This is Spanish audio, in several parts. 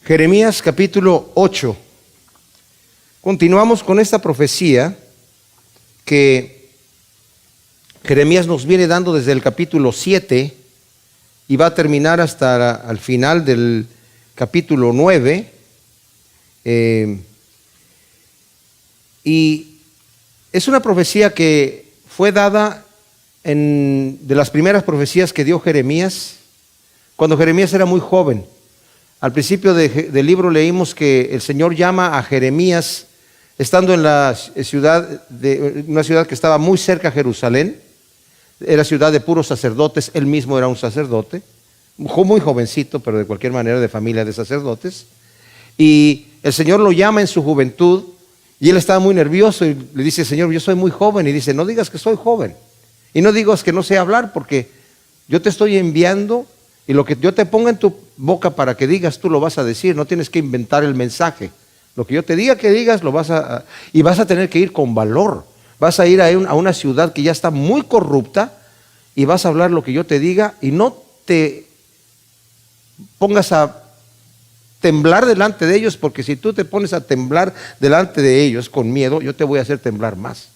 Jeremías capítulo 8. Continuamos con esta profecía que Jeremías nos viene dando desde el capítulo 7 y va a terminar hasta al final del capítulo 9. Y es una profecía que fue dada de las primeras profecías que dio Jeremías, cuando Jeremías era muy joven. Al principio del libro leímos que el Señor llama a Jeremías estando en una ciudad que estaba muy cerca a Jerusalén. Era ciudad de puros sacerdotes, él mismo era un sacerdote, muy jovencito, pero de cualquier manera de familia de sacerdotes. Y el Señor lo llama en su juventud y él estaba muy nervioso y le dice: Señor, yo soy muy joven. Y dice: no digas que soy joven y no digas que no sé hablar, porque yo te estoy enviando y lo que yo te ponga en tu boca para que digas, tú lo vas a decir. No tienes que inventar el mensaje. Lo que yo te diga que digas, y vas a tener que ir con valor. Vas a ir a una ciudad que ya está muy corrupta y vas a hablar lo que yo te diga, y no te pongas a temblar delante de ellos, porque si tú te pones a temblar delante de ellos con miedo, yo te voy a hacer temblar más.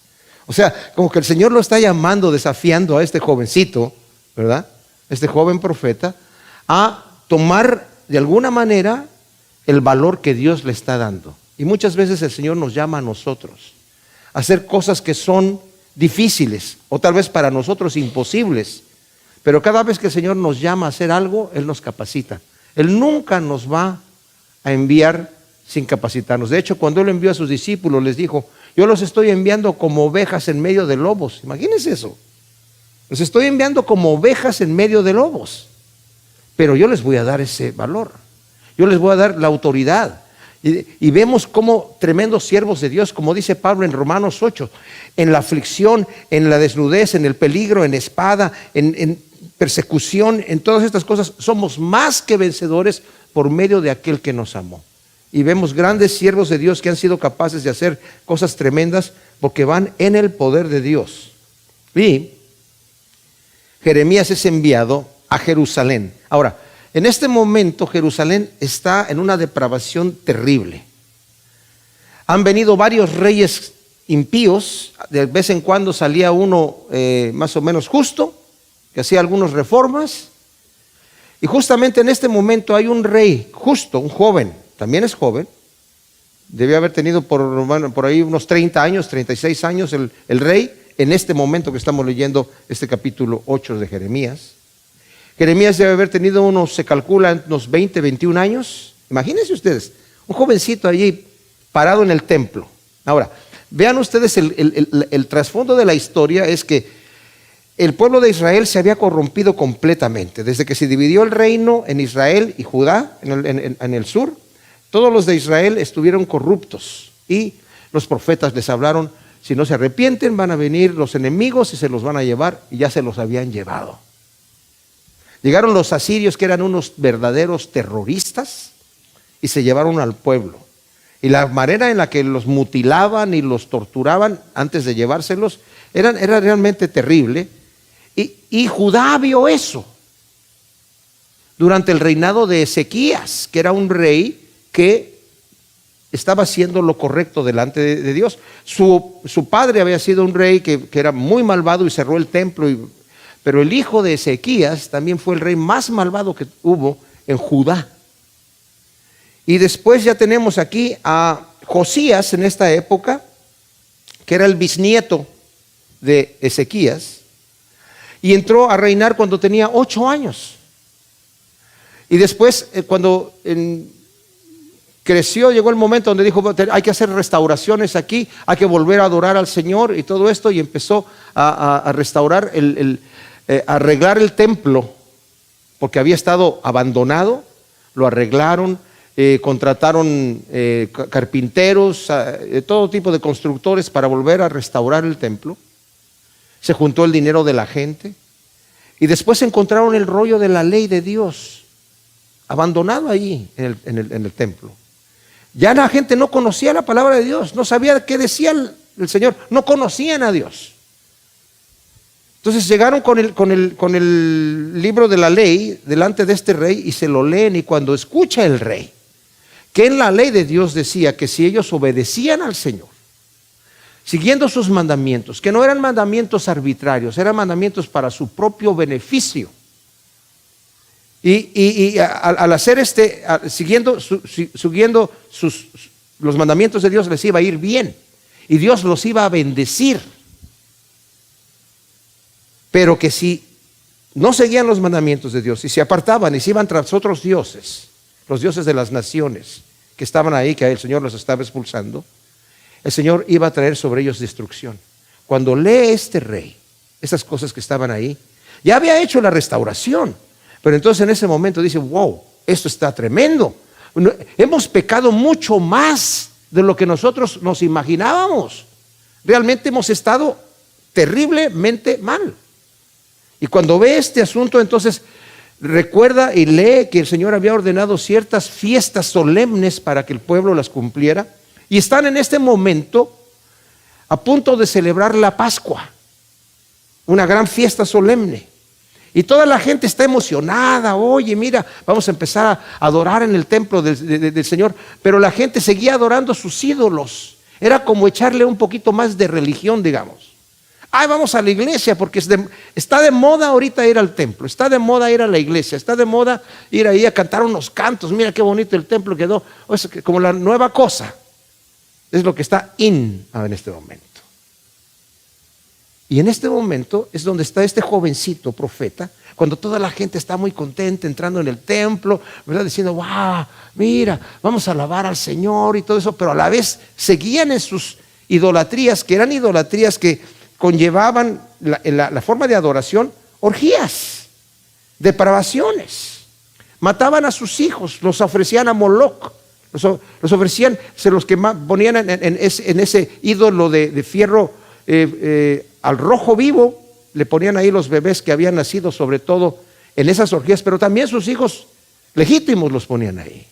O sea, como que el Señor lo está llamando, desafiando a este jovencito, ¿verdad? Este joven profeta, a tomar de alguna manera el valor que Dios le está dando. Y muchas veces el Señor nos llama a nosotros a hacer cosas que son difíciles o tal vez para nosotros imposibles, pero cada vez que el Señor nos llama a hacer algo, Él nos capacita. Él nunca nos va a enviar sin capacitarnos. De hecho, cuando Él envió a sus discípulos, les dijo: yo los estoy enviando como ovejas en medio de lobos. Imagínense eso. Los estoy enviando como ovejas en medio de lobos, pero yo les voy a dar ese valor. Yo les voy a dar la autoridad. Y vemos como tremendos siervos de Dios, como dice Pablo en Romanos 8, en la aflicción, en la desnudez, en el peligro, en espada, en persecución, en todas estas cosas, somos más que vencedores por medio de aquel que nos amó. Y vemos grandes siervos de Dios que han sido capaces de hacer cosas tremendas porque van en el poder de Dios. Y Jeremías es enviado a Jerusalén. Ahora, en este momento Jerusalén está en una depravación terrible. Han venido varios reyes impíos, de vez en cuando salía uno más o menos justo, que hacía algunas reformas. Y justamente en este momento hay un rey justo, un joven, también es joven, debe haber tenido por ahí unos 30 años, 36 años el rey, en este momento que estamos leyendo este capítulo 8 de Jeremías. Jeremías debe haber tenido se calcula, unos 20, 21 años. Imagínense ustedes, un jovencito allí parado en el templo. Ahora, vean ustedes el trasfondo de la historia es que el pueblo de Israel se había corrompido completamente. Desde que se dividió el reino en Israel y Judá, en el sur, todos los de Israel estuvieron corruptos. Y los profetas les hablaron: si no se arrepienten, van a venir los enemigos y se los van a llevar, y ya se los habían llevado. Llegaron los asirios, que eran unos verdaderos terroristas, y se llevaron al pueblo. Y la manera en la que los mutilaban y los torturaban antes de llevárselos era realmente terrible. Y Judá vio eso durante el reinado de Ezequías, que era un rey que estaba haciendo lo correcto delante de Dios. Su padre había sido un rey que era muy malvado y cerró el templo, pero el hijo de Ezequías también fue el rey más malvado que hubo en Judá. Y después ya tenemos aquí a Josías en esta época, que era el bisnieto de Ezequías, y entró a reinar cuando tenía 8 años. Y después cuando creció, llegó el momento donde dijo: hay que hacer restauraciones aquí, hay que volver a adorar al Señor y todo esto, y empezó a restaurar arreglar el templo, porque había estado abandonado. Lo arreglaron, contrataron carpinteros, todo tipo de constructores para volver a restaurar el templo. Se juntó el dinero de la gente y después encontraron el rollo de la ley de Dios abandonado allí en el templo. Ya la gente no conocía la palabra de Dios, no sabía qué decía el Señor, no conocían a Dios. Entonces llegaron con el libro de la ley delante de este rey y se lo leen, y cuando escucha el rey que en la ley de Dios decía que si ellos obedecían al Señor, siguiendo sus mandamientos, que no eran mandamientos arbitrarios, eran mandamientos para su propio beneficio. Y al hacer siguiendo los mandamientos de Dios, les iba a ir bien. Y Dios los iba a bendecir. Pero que si no seguían los mandamientos de Dios y se apartaban y se iban tras otros dioses, los dioses de las naciones que estaban ahí, que el Señor los estaba expulsando, el Señor iba a traer sobre ellos destrucción. Cuando lee este rey esas cosas que estaban ahí, ya había hecho la restauración, pero entonces en ese momento dice: wow, esto está tremendo. Hemos pecado mucho más de lo que nosotros nos imaginábamos. Realmente hemos estado terriblemente mal. Y cuando ve este asunto, entonces recuerda y lee que el Señor había ordenado ciertas fiestas solemnes para que el pueblo las cumpliera. Y están en este momento a punto de celebrar la Pascua, una gran fiesta solemne. Y toda la gente está emocionada. Oye, mira, vamos a empezar a adorar en el templo del Señor. Pero la gente seguía adorando sus ídolos. Era como echarle un poquito más de religión, digamos. Ay, vamos a la iglesia porque está de moda ahorita ir al templo. Está de moda ir a la iglesia. Está de moda ir ahí a cantar unos cantos. Mira qué bonito el templo quedó. O sea, como la nueva cosa. Es lo que está en este momento. Y en este momento es donde está este jovencito profeta, cuando toda la gente está muy contenta entrando en el templo, ¿verdad? Diciendo: wow, mira, vamos a alabar al Señor y todo eso, pero a la vez seguían en sus idolatrías, que eran idolatrías que conllevaban la forma de adoración, orgías, depravaciones. Mataban a sus hijos, los ofrecían a Moloch. Los ofrecían, se los ponían en ese ídolo de fierro al rojo vivo, le ponían ahí los bebés que habían nacido, sobre todo en esas orgías, pero también sus hijos legítimos los ponían ahí.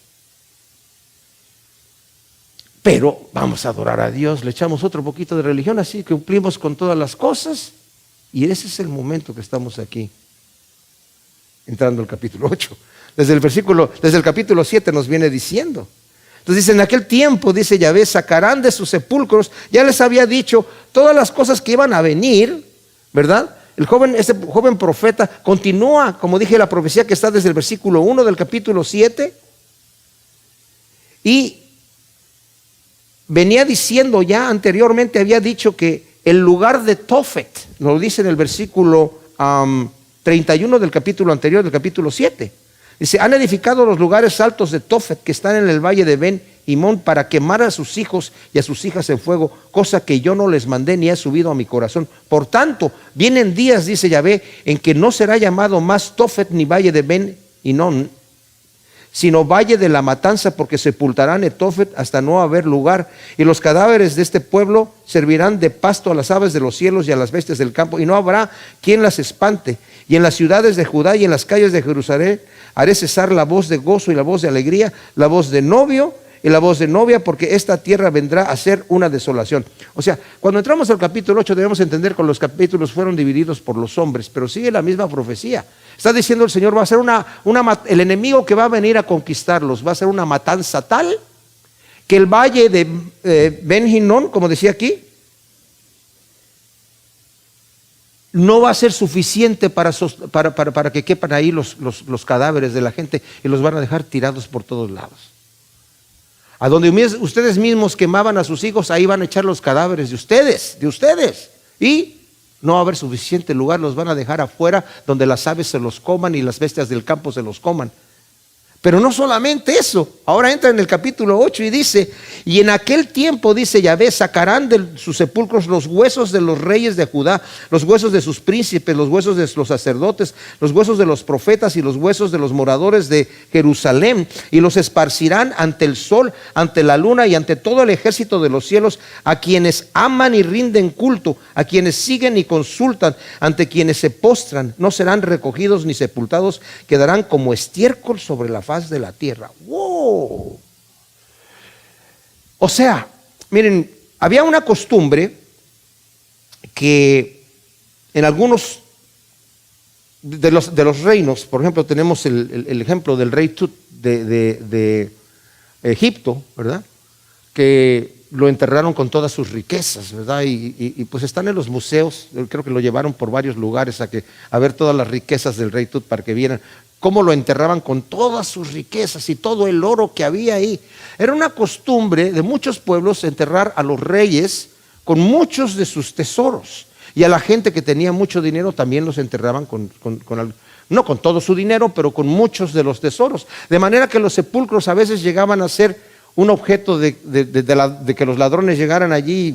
Pero vamos a adorar a Dios, le echamos otro poquito de religión, así que cumplimos con todas las cosas, y ese es el momento que estamos aquí, entrando al capítulo 8. Desde el capítulo 7 nos viene diciendo. Entonces dice: en aquel tiempo, dice Yahvé, sacarán de sus sepulcros. Ya les había dicho todas las cosas que iban a venir, ¿verdad? Este joven profeta continúa, como dije, la profecía que está desde el versículo 1 del capítulo 7. Y venía diciendo ya anteriormente, había dicho que el lugar de Tofet, lo dice en el versículo 31 del capítulo anterior, del capítulo 7. Dice: han edificado los lugares altos de Tofet que están en el valle de Ben Himón para quemar a sus hijos y a sus hijas en fuego, cosa que yo no les mandé ni he subido a mi corazón. Por tanto, vienen días, dice Yahvé, en que no será llamado más Tofet ni valle de Ben Hinón, sino valle de la matanza, porque sepultarán a Tofet hasta no haber lugar, y los cadáveres de este pueblo servirán de pasto a las aves de los cielos y a las bestias del campo, y no habrá quien las espante. Y en las ciudades de Judá y en las calles de Jerusalén haré cesar la voz de gozo y la voz de alegría, la voz de novio y la voz de novia, porque esta tierra vendrá a ser una desolación. O sea, cuando entramos al capítulo 8 debemos entender que los capítulos fueron divididos por los hombres, pero sigue la misma profecía. Está diciendo el Señor: va a ser el enemigo que va a venir a conquistarlos, va a ser una matanza tal que el valle de Ben Hinón, como decía aquí, no va a ser suficiente para que quepan ahí los cadáveres de la gente, y los van a dejar tirados por todos lados. A donde ustedes mismos quemaban a sus hijos, ahí van a echar los cadáveres de ustedes. Y no va a haber suficiente lugar, los van a dejar afuera donde las aves se los coman y las bestias del campo se los coman. Pero no solamente eso, ahora entra en el capítulo 8 y dice: y en aquel tiempo, dice Yahvé, sacarán de sus sepulcros los huesos de los reyes de Judá, los huesos de sus príncipes, los huesos de los sacerdotes, los huesos de los profetas y los huesos de los moradores de Jerusalén, y los esparcirán ante el sol, ante la luna y ante todo el ejército de los cielos, a quienes aman y rinden culto, a quienes siguen y consultan, ante quienes se postran. No serán recogidos ni sepultados, quedarán como estiércol sobre la faz de la tierra. ¡Wow! O sea, miren, había una costumbre que en algunos de los reinos, por ejemplo, tenemos el ejemplo del rey Tut de Egipto, ¿verdad? Que lo enterraron con todas sus riquezas, ¿verdad? Y pues están en los museos. Yo creo que lo llevaron por varios lugares a ver todas las riquezas del rey Tut para que vieran cómo lo enterraban con todas sus riquezas y todo el oro que había ahí. Era una costumbre de muchos pueblos enterrar a los reyes con muchos de sus tesoros. Y a la gente que tenía mucho dinero también los enterraban no con todo su dinero, pero con muchos de los tesoros. De manera que los sepulcros a veces llegaban a ser un objeto de que los ladrones llegaran allí,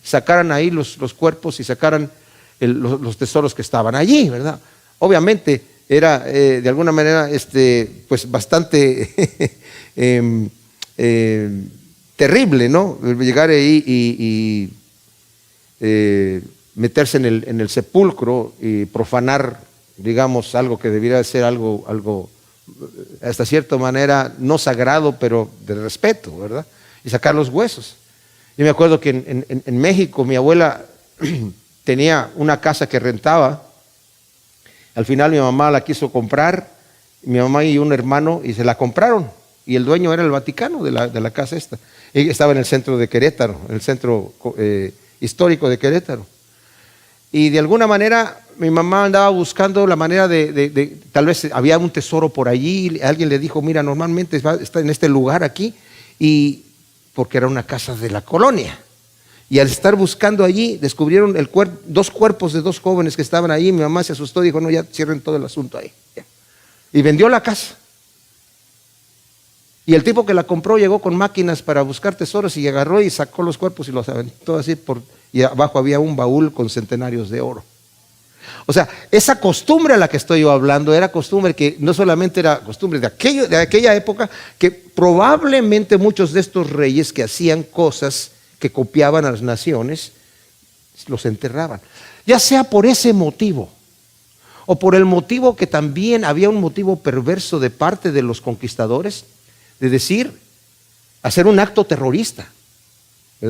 sacaran ahí los cuerpos y sacaran los tesoros que estaban allí, ¿verdad? Obviamente era de alguna manera pues bastante terrible, ¿no? Llegar ahí y meterse en el sepulcro y profanar, digamos, algo que debiera ser algo hasta cierta manera no sagrado, pero de respeto, ¿verdad? Y sacar los huesos. Yo me acuerdo que en México mi abuela tenía una casa que rentaba. Al final mi mamá la quiso comprar, mi mamá y un hermano, y se la compraron. Y el dueño era el Vaticano de la casa esta. Ella estaba en el centro de Querétaro, en el centro histórico de Querétaro. Y de alguna manera mi mamá andaba buscando la manera tal vez había un tesoro por allí, alguien le dijo, mira, normalmente está en este lugar aquí, y porque era una casa de la colonia. Y al estar buscando allí, descubrieron dos cuerpos de dos jóvenes que estaban ahí. Mi mamá se asustó y dijo, no, ya cierren todo el asunto ahí. Ya. Y vendió la casa. Y el tipo que la compró llegó con máquinas para buscar tesoros y agarró y sacó los cuerpos y los aventó así, y abajo había un baúl con centenarios de oro. O sea, esa costumbre a la que estoy yo hablando era costumbre que no solamente era costumbre de aquella época, que probablemente muchos de estos reyes que hacían cosas que copiaban a las naciones, los enterraban. Ya sea por ese motivo, o por el motivo que también había un motivo perverso de parte de los conquistadores, de decir, hacer un acto terrorista.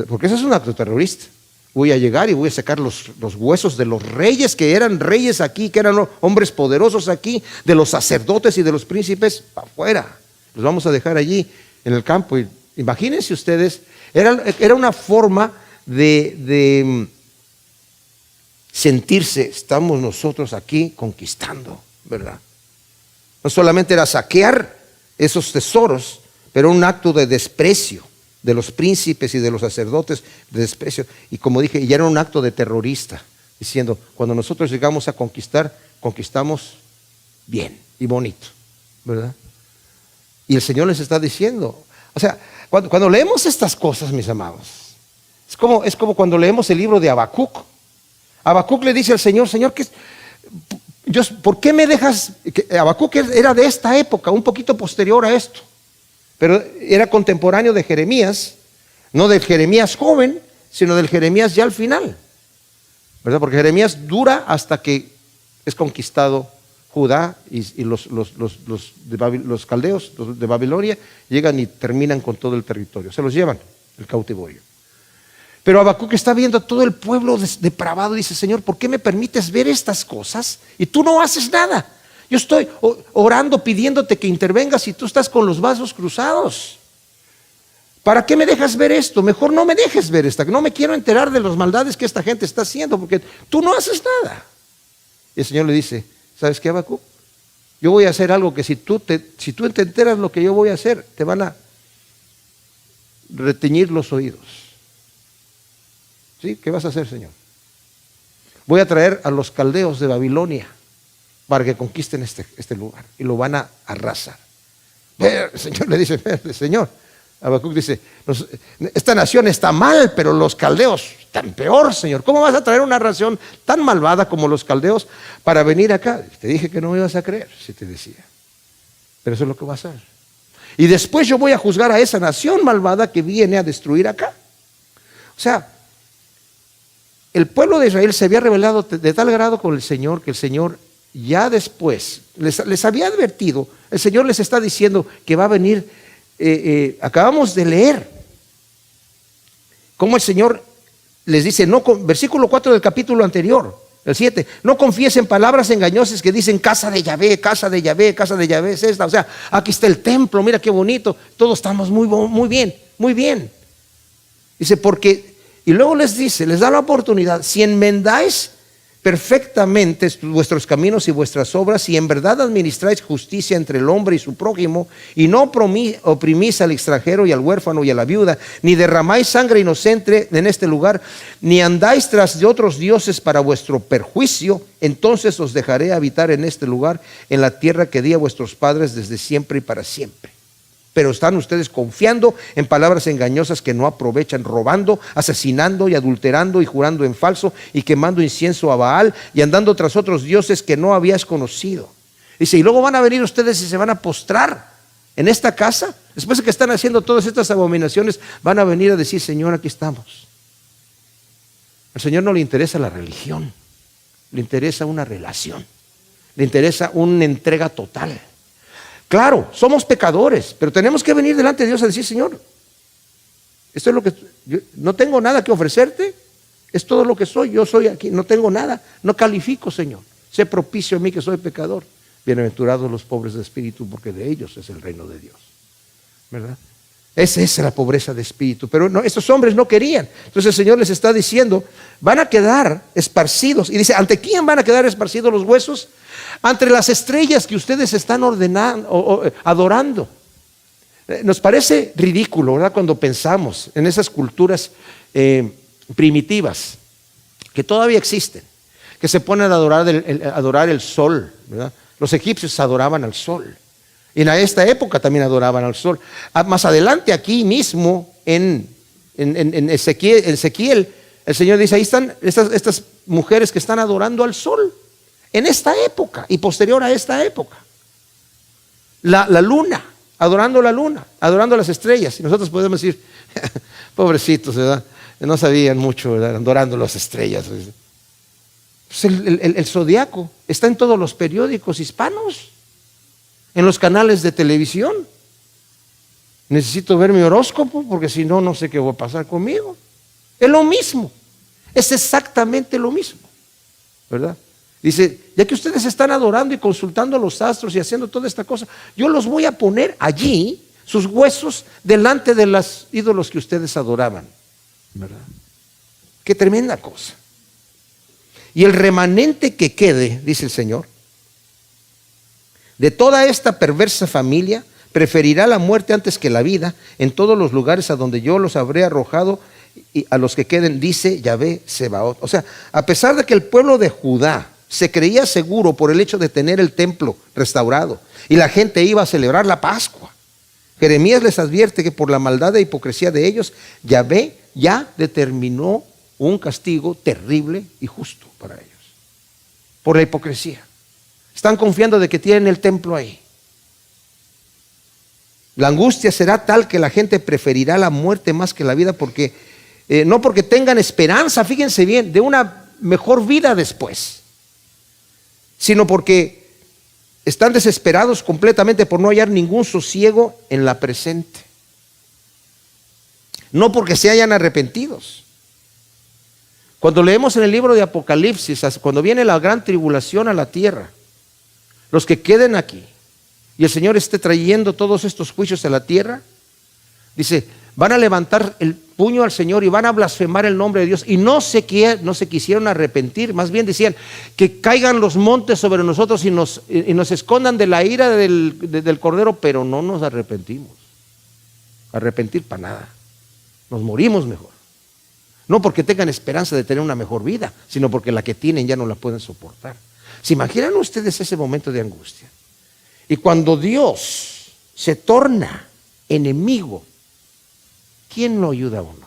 Porque eso es un acto terrorista. Voy a llegar y voy a sacar los huesos de los reyes que eran reyes aquí, que eran hombres poderosos aquí, de los sacerdotes y de los príncipes, para afuera. Los vamos a dejar allí en el campo. Y imagínense ustedes, era una forma de sentirse, estamos nosotros aquí conquistando, ¿verdad? No solamente era saquear esos tesoros, pero un acto de desprecio de los príncipes y de los sacerdotes, de desprecio. Y como dije, ya era un acto de terrorista, diciendo, cuando nosotros llegamos a conquistar, conquistamos bien y bonito, ¿verdad? Y el Señor les está diciendo, o sea, cuando leemos estas cosas, mis amados, es como cuando leemos el libro de Habacuc. Habacuc le dice al Señor, Señor, ¿por qué me dejas? Habacuc era de esta época, un poquito posterior a esto, pero era contemporáneo de Jeremías, no del Jeremías joven, sino del Jeremías ya al final, ¿verdad? Porque Jeremías dura hasta que es conquistado Judá y los caldeos, los de Babilonia, llegan y terminan con todo el territorio, se los llevan el cautiverio. Pero Habacuc está viendo todo el pueblo depravado y dice, Señor, ¿por qué me permites ver estas cosas y tú no haces nada? Yo estoy orando, pidiéndote que intervengas y tú estás con los brazos cruzados. ¿Para qué me dejas ver esto? Mejor no me dejes ver esta. No me quiero enterar de las maldades que esta gente está haciendo porque tú no haces nada. Y el Señor le dice, ¿sabes qué, Habacuc? Yo voy a hacer algo que si tú te enteras lo que yo voy a hacer, te van a reteñir los oídos. ¿Sí? ¿Qué vas a hacer, Señor? Voy a traer a los caldeos de Babilonia para que conquisten este lugar y lo van a arrasar. El Señor le dice, Señor, Habacuc dice, esta nación está mal, pero los caldeos están peor, Señor. ¿Cómo vas a traer una nación tan malvada como los caldeos para venir acá? Te dije que no me ibas a creer, si te decía. Pero eso es lo que va a hacer. Y después yo voy a juzgar a esa nación malvada que viene a destruir acá. O sea, el pueblo de Israel se había rebelado de tal grado con el Señor que el Señor ya después les había advertido. El Señor les está diciendo que va a venir. Acabamos de leer cómo el Señor les dice, no, versículo 4 del capítulo anterior, El 7, no confíes en palabras engañosas que dicen casa de Yahvé, casa de Yahvé, casa de Yahvé es esta. O sea, aquí está el templo, mira qué bonito. Todos estamos muy bien, muy bien. Dice, porque, y luego les dice, les da la oportunidad, si enmendáis perfectamente vuestros caminos y vuestras obras, y en verdad administráis justicia entre el hombre y su prójimo, y no oprimís al extranjero y al huérfano y a la viuda, ni derramáis sangre inocente en este lugar, ni andáis tras de otros dioses para vuestro perjuicio, entonces os dejaré habitar en este lugar, en la tierra que di a vuestros padres desde siempre y para siempre. Pero están ustedes confiando en palabras engañosas que no aprovechan, robando, asesinando y adulterando y jurando en falso y quemando incienso a Baal y andando tras otros dioses que no habías conocido. Dice, y luego van a venir ustedes y se van a postrar en esta casa. Después de que están haciendo todas estas abominaciones, van a venir a decir, Señor, aquí estamos. Al Señor no le interesa la religión, le interesa una relación, le interesa una entrega total. Claro, somos pecadores, pero tenemos que venir delante de Dios a decir, Señor, esto es lo que yo no tengo nada que ofrecerte, es todo lo que soy, yo soy aquí, no tengo nada, no califico, Señor. Sé propicio a mí que soy pecador. Bienaventurados los pobres de espíritu, porque de ellos es el reino de Dios. ¿Verdad? Esa es la pobreza de espíritu. Pero no, estos hombres no querían. Entonces el Señor les está diciendo, van a quedar esparcidos. Y dice, ¿ante quién van a quedar esparcidos los huesos? Ante las estrellas que ustedes están adorando. Nos parece ridículo, ¿verdad? Cuando pensamos en esas culturas primitivas que todavía existen, que se ponen a adorar el sol, ¿verdad? Los egipcios adoraban al sol. Y en esta época también adoraban al sol. Más adelante, aquí mismo, en Ezequiel, el Señor dice, ahí están estas mujeres que están adorando al sol. En esta época y posterior a esta época. La luna, adorando la luna, adorando las estrellas. Y nosotros podemos decir, pobrecitos, ¿verdad? No sabían mucho, ¿verdad? Adorando las estrellas. Pues el zodiaco está en todos los periódicos hispanos, en los canales de televisión. Necesito ver mi horóscopo porque si no, no sé qué va a pasar conmigo. Es lo mismo, es exactamente lo mismo, ¿verdad? Dice, ya que ustedes están adorando y consultando los astros y haciendo toda esta cosa, yo los voy a poner allí, sus huesos, delante de los ídolos que ustedes adoraban, ¿verdad? Qué tremenda cosa. Y el remanente que quede, dice el Señor, de toda esta perversa familia, preferirá la muerte antes que la vida en todos los lugares a donde yo los habré arrojado, y a los que queden, dice Yahvé Sebaot. O sea, a pesar de que el pueblo de Judá se creía seguro por el hecho de tener el templo restaurado y la gente iba a celebrar la Pascua, Jeremías les advierte que por la maldad e hipocresía de ellos, Yahvé ya determinó un castigo terrible y justo para ellos. Por la hipocresía. Están confiando de que tienen el templo ahí. La angustia será tal que la gente preferirá la muerte más que la vida, porque no porque tengan esperanza, fíjense bien, de una mejor vida después, sino porque están desesperados completamente por no hallar ningún sosiego en la presente. No porque se hayan arrepentidos. Cuando leemos en el libro de Apocalipsis, cuando viene la gran tribulación a la tierra, los que queden aquí y el Señor esté trayendo todos estos juicios a la tierra, dice, van a levantar el puño al Señor y van a blasfemar el nombre de Dios, y no se quisieron arrepentir, más bien decían que caigan los montes sobre nosotros y nos escondan de la ira del Cordero, pero no nos arrepentimos. Arrepentir para nada, nos morimos mejor. No porque tengan esperanza de tener una mejor vida, sino porque la que tienen ya no la pueden soportar. ¿Se imaginan ustedes ese momento de angustia? Y cuando Dios se torna enemigo, ¿quién lo ayuda a uno?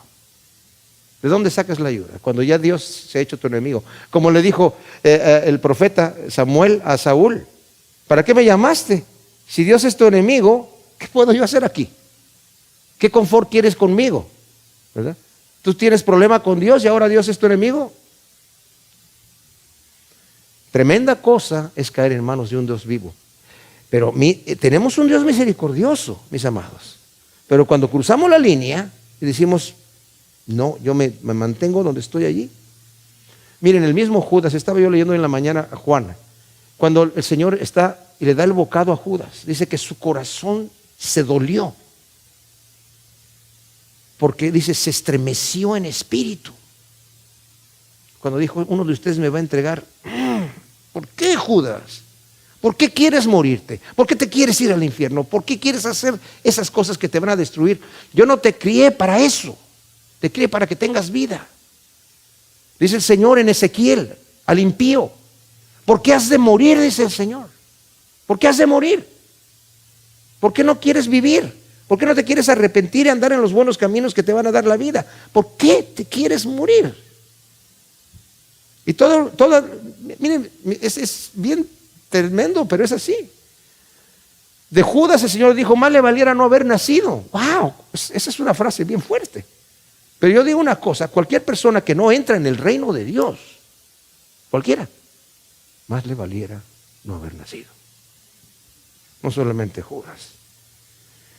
¿De dónde sacas la ayuda? Cuando ya Dios se ha hecho tu enemigo. Como le dijo el profeta Samuel a Saúl, ¿para qué me llamaste? Si Dios es tu enemigo, ¿qué puedo yo hacer aquí? ¿Qué confort quieres conmigo? ¿Verdad? ¿Tú tienes problema con Dios y ahora Dios es tu enemigo? Tremenda cosa es caer en manos de un Dios vivo. Pero tenemos un Dios misericordioso, mis amados. Pero cuando cruzamos la línea y decimos, no, yo me mantengo donde estoy allí. Miren, el mismo Judas, estaba yo leyendo en la mañana a Juan, cuando el Señor está y le da el bocado a Judas, dice que su corazón se dolió, porque dice, se estremeció en espíritu. Cuando dijo, uno de ustedes me va a entregar. ¿Por qué, Judas? ¿Por qué quieres morirte? ¿Por qué te quieres ir al infierno? ¿Por qué quieres hacer esas cosas que te van a destruir? Yo no te crié para eso, te crié para que tengas vida. Dice el Señor en Ezequiel, al impío, ¿por qué has de morir? Dice el Señor. ¿Por qué has de morir? ¿Por qué no quieres vivir? ¿Por qué no te quieres arrepentir y andar en los buenos caminos que te van a dar la vida? ¿Por qué te quieres morir? Y todo, miren, es bien tremendo, pero es así. De Judas el Señor dijo, más le valiera no haber nacido. Wow, esa es una frase bien fuerte. Pero yo digo una cosa, cualquier persona que no entra en el reino de Dios, cualquiera, más le valiera no haber nacido. No solamente Judas.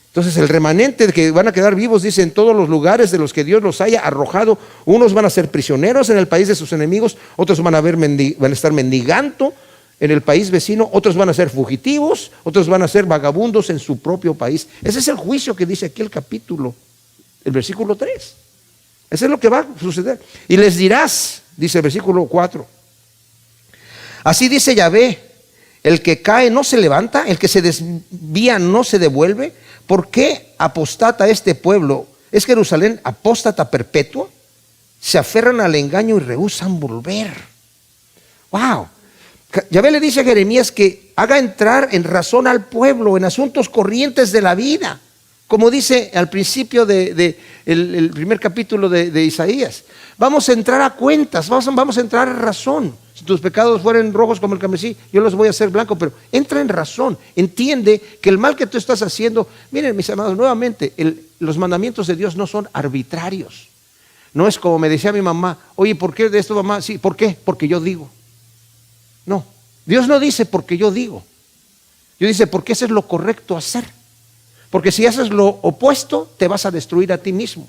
Entonces el remanente que van a quedar vivos, dice, en todos los lugares de los que Dios los haya arrojado, unos van a ser prisioneros en el país de sus enemigos, otros van a estar mendigando en el país vecino, otros van a ser fugitivos, otros van a ser vagabundos en su propio país. Ese es el juicio que dice aquí el capítulo, el versículo 3. Eso es lo que va a suceder. Y les dirás, dice el versículo 4, así dice Yahvé, el que cae no se levanta, el que se desvía no se devuelve. ¿Por qué apostata este pueblo? ¿Es Jerusalén apóstata perpetua? Se aferran al engaño y rehúsan volver. Wow. Yahvé le dice a Jeremías que haga entrar en razón al pueblo en asuntos corrientes de la vida, como dice al principio el primer capítulo de Isaías. Vamos a entrar a cuentas, vamos a entrar en razón. Si tus pecados fueren rojos como el carmesí, yo los voy a hacer blancos, pero entra en razón, entiende que el mal que tú estás haciendo, miren mis amados, nuevamente, los mandamientos de Dios no son arbitrarios. No es como me decía mi mamá, oye, ¿por qué de esto, mamá? Sí, ¿por qué? Porque yo digo. No, Dios no dice porque yo digo. Dios dice porque eso es lo correcto hacer. Porque si haces lo opuesto, te vas a destruir a ti mismo.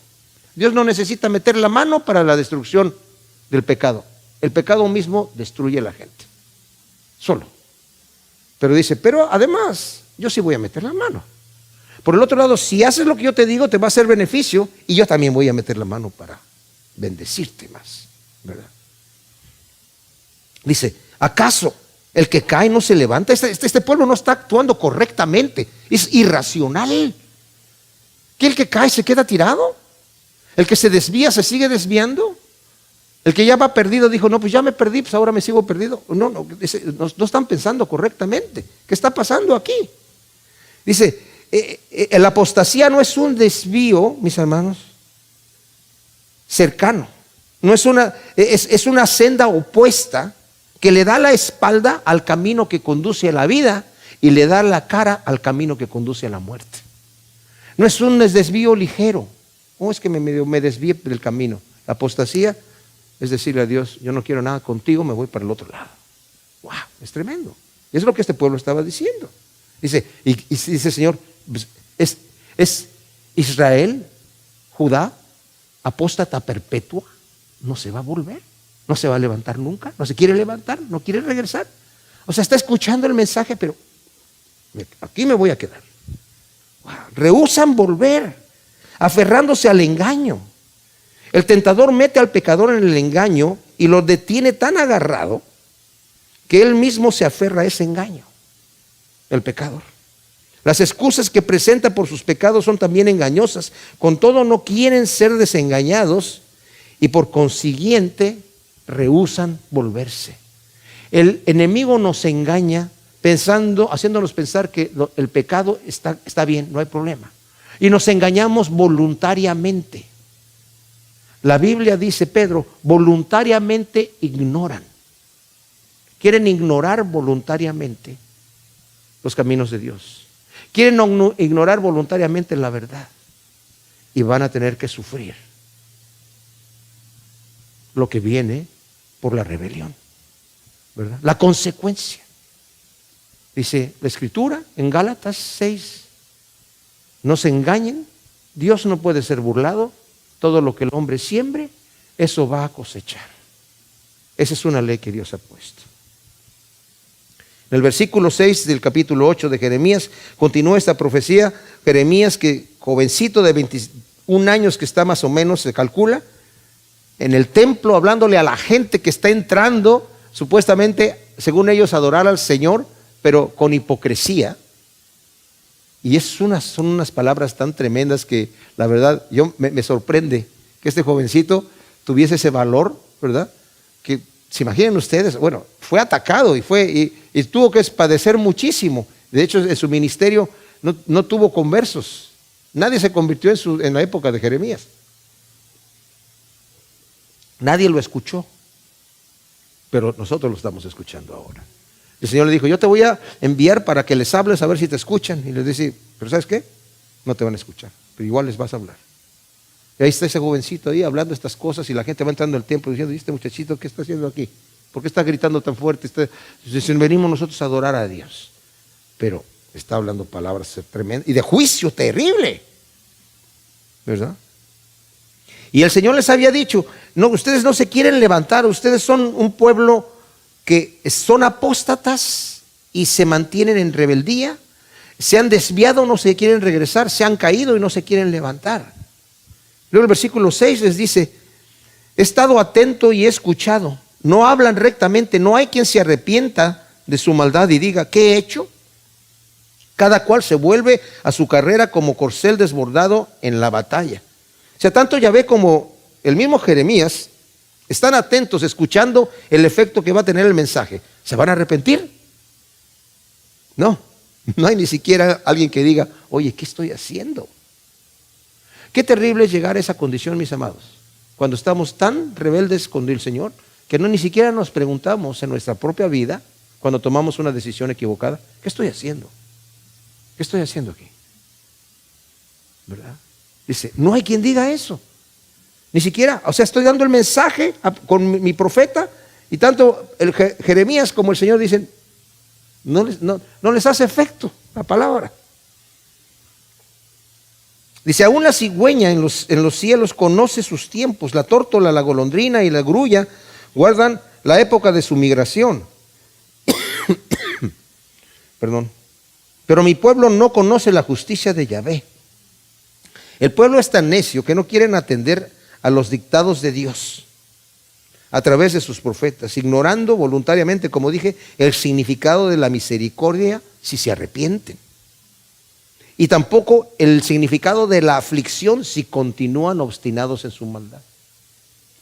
Dios no necesita meter la mano para la destrucción del pecado. El pecado mismo destruye a la gente, solo. Pero dice, pero además, yo sí voy a meter la mano. Por el otro lado, si haces lo que yo te digo, te va a hacer beneficio y yo también voy a meter la mano para bendecirte más, ¿verdad? Dice, ¿acaso el que cae no se levanta? Este pueblo no está actuando correctamente, es irracional. ¿Que el que cae se queda tirado? ¿El que se desvía se sigue desviando? El que ya va perdido dijo, no, pues ya me perdí, pues ahora me sigo perdido. No están pensando correctamente. ¿Qué está pasando aquí? Dice, la apostasía no es un desvío, mis hermanos, cercano. No es es una senda opuesta que le da la espalda al camino que conduce a la vida y le da la cara al camino que conduce a la muerte. No es un desvío ligero. Es que me desvíe del camino. La apostasía es decirle a Dios, yo no quiero nada contigo, me voy para el otro lado. Wow, es tremendo. Es lo que este pueblo estaba diciendo. Dice, y dice el Señor, es Israel, Judá, apóstata perpetua, no se va a volver, no se va a levantar nunca, no se quiere levantar, no quiere regresar. O sea, está escuchando el mensaje, pero aquí me voy a quedar. Wow, rehúsan volver, aferrándose al engaño. El tentador mete al pecador en el engaño y lo detiene tan agarrado que él mismo se aferra a ese engaño, el pecador. Las excusas que presenta por sus pecados son también engañosas. Con todo, no quieren ser desengañados y por consiguiente rehúsan volverse. El enemigo nos engaña haciéndonos pensar que el pecado está bien, no hay problema. Y nos engañamos voluntariamente. La Biblia dice, Pedro, voluntariamente ignoran. Quieren ignorar voluntariamente los caminos de Dios. Quieren ignorar voluntariamente la verdad. Y van a tener que sufrir lo que viene por la rebelión, ¿verdad? La consecuencia. Dice la Escritura en Gálatas 6, no se engañen, Dios no puede ser burlado. Todo lo que el hombre siembre, eso va a cosechar. Esa es una ley que Dios ha puesto. En el versículo 6 del capítulo 8 de Jeremías continúa esta profecía. Jeremías, que jovencito de 21 años que está más o menos, se calcula, en el templo hablándole a la gente que está entrando, supuestamente, según ellos, adorar al Señor, pero con hipocresía. Y son unas palabras tan tremendas que la verdad me sorprende que este jovencito tuviese ese valor, ¿verdad? Que se imaginen ustedes, bueno, fue atacado y tuvo que padecer muchísimo. De hecho, en su ministerio no tuvo conversos. Nadie se convirtió en la época de Jeremías. Nadie lo escuchó, pero nosotros lo estamos escuchando ahora. El Señor le dijo, yo te voy a enviar para que les hables a ver si te escuchan. Y les dice, pero ¿sabes qué? No te van a escuchar, pero igual les vas a hablar. Y ahí está ese jovencito ahí hablando estas cosas y la gente va entrando al templo diciendo, ¿y este muchachito qué está haciendo aquí? ¿Por qué está gritando tan fuerte? Dicen, venimos nosotros a adorar a Dios. Pero está hablando palabras tremendas y de juicio terrible, ¿verdad? Y el Señor les había dicho, no, ustedes no se quieren levantar, ustedes son un pueblo que son apóstatas y se mantienen en rebeldía, se han desviado, no se quieren regresar, se han caído y no se quieren levantar. Luego el versículo 6 les dice, he estado atento y he escuchado, no hablan rectamente, no hay quien se arrepienta de su maldad y diga, ¿qué he hecho? Cada cual se vuelve a su carrera como corcel desbordado en la batalla. O sea, tanto Yahvé como el mismo Jeremías están atentos, escuchando el efecto que va a tener el mensaje. ¿Se van a arrepentir? No hay ni siquiera alguien que diga, oye, ¿qué estoy haciendo? Qué terrible es llegar a esa condición, mis amados, cuando estamos tan rebeldes con el Señor, que ni siquiera nos preguntamos en nuestra propia vida, cuando tomamos una decisión equivocada, ¿qué estoy haciendo? ¿Qué estoy haciendo aquí? ¿Verdad? Dice, no hay quien diga eso. Ni siquiera, o sea, estoy dando el mensaje con mi profeta y tanto el Jeremías como el Señor dicen, no les hace efecto la palabra. Dice, aún la cigüeña en los cielos conoce sus tiempos, la tórtola, la golondrina y la grulla guardan la época de su migración. Perdón. Pero mi pueblo no conoce la justicia de Yahvé. El pueblo es tan necio que no quieren atender a los dictados de Dios a través de sus profetas, ignorando voluntariamente, como dije, el significado de la misericordia si se arrepienten. Y tampoco el significado de la aflicción si continúan obstinados en su maldad.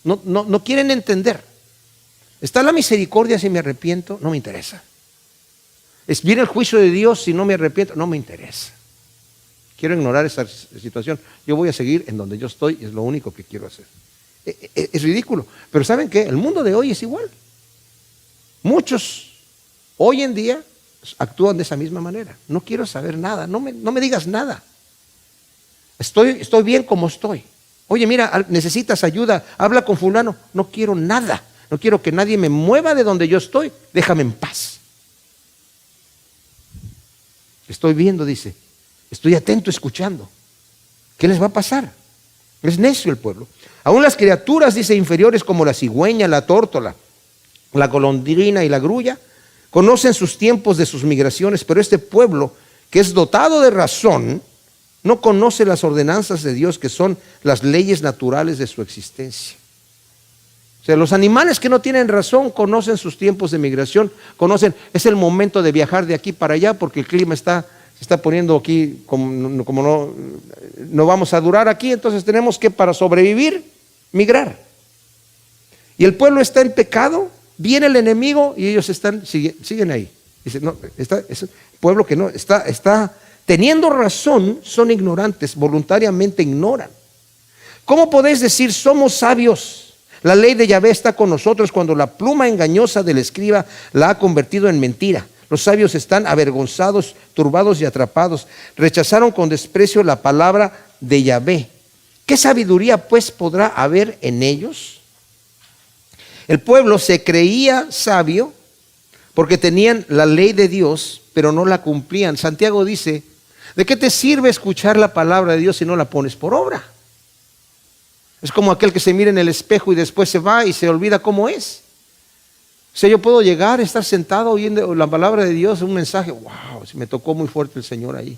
No quieren entender. ¿Está la misericordia si me arrepiento? No me interesa. ¿Viene el juicio de Dios si no me arrepiento? No me interesa. Quiero ignorar esa situación. Yo voy a seguir en donde yo estoy, es lo único que quiero hacer. Es ridículo. Pero ¿saben qué? El mundo de hoy es igual. Muchos hoy en día actúan de esa misma manera. No quiero saber nada, no me digas nada. Estoy bien como estoy. Oye, mira, necesitas ayuda, habla con fulano. No quiero nada, no quiero que nadie me mueva de donde yo estoy. Déjame en paz. Estoy viendo, dice, estoy atento escuchando. ¿Qué les va a pasar? Es necio el pueblo. Aún las criaturas, dice, inferiores como la cigüeña, la tórtola, la golondrina y la grulla, conocen sus tiempos de sus migraciones, pero este pueblo, que es dotado de razón, no conoce las ordenanzas de Dios, que son las leyes naturales de su existencia. O sea, los animales que no tienen razón conocen sus tiempos de migración, es el momento de viajar de aquí para allá, porque el clima se está poniendo aquí, como no vamos a durar aquí, entonces tenemos que, para sobrevivir, migrar. Y el pueblo está en pecado, viene el enemigo y ellos siguen ahí. Dice, no, es un pueblo que no está teniendo razón, son ignorantes, voluntariamente ignoran. ¿Cómo podéis decir somos sabios? La ley de Yahvé está con nosotros cuando la pluma engañosa del escriba la ha convertido en mentira. Los sabios están avergonzados, turbados y atrapados. Rechazaron con desprecio la palabra de Yahvé. ¿Qué sabiduría pues podrá haber en ellos? El pueblo se creía sabio porque tenían la ley de Dios, pero no la cumplían. Santiago dice, ¿de qué te sirve escuchar la palabra de Dios si no la pones por obra? Es como aquel que se mira en el espejo y después se va y se olvida cómo es. O sea, yo puedo llegar, estar sentado oyendo la palabra de Dios, un mensaje, wow, me tocó muy fuerte el Señor ahí.